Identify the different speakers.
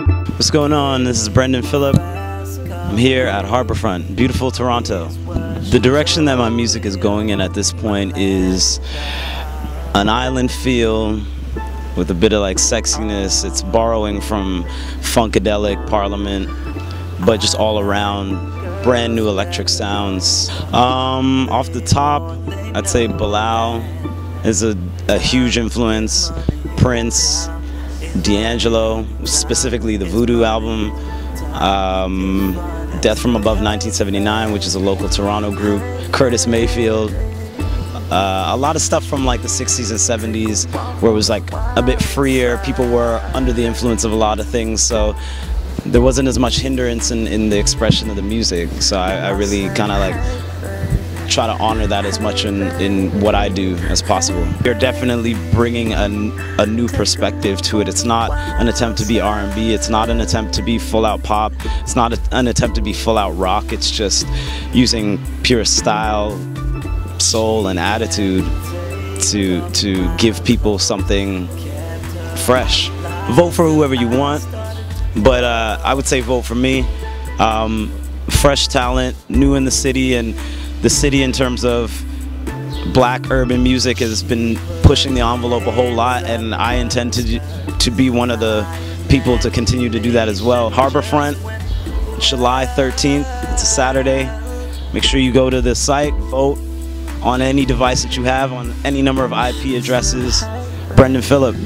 Speaker 1: What's going on? This is Brendan Phillip. I'm here at Harbourfront, beautiful Toronto. The direction that my music is going in at this point is an island feel with a bit of like sexiness. It's borrowing from Funkadelic, Parliament, but just all around brand new electric sounds. Off the top, I'd say Bilal is a huge influence. Prince, D'Angelo, specifically the Voodoo album. Death from Above 1979, which is a local Toronto group. Curtis Mayfield. A lot of stuff from like the 60s and 70s where it was like a bit freer. People were under the influence of a lot of things, so there wasn't as much hindrance in the expression of the music. So I really kind of like try to honor that as much in what I do as possible. You're definitely bringing a new perspective to it. It's not an attempt to be R&B, it's not an attempt to be full-out pop, it's not an attempt to be full-out rock. It's just using pure style, soul, and attitude to give people something fresh. Vote for whoever you want, but I would say vote for me. Fresh talent, new in the city, and the city in terms of black urban music has been pushing the envelope a whole lot, and I intend to be one of the people to continue to do that as well. Harbourfront, July 13th, it's a Saturday. Make sure you go to the site, vote on any device that you have, on any number of IP addresses. Brendan Phillip.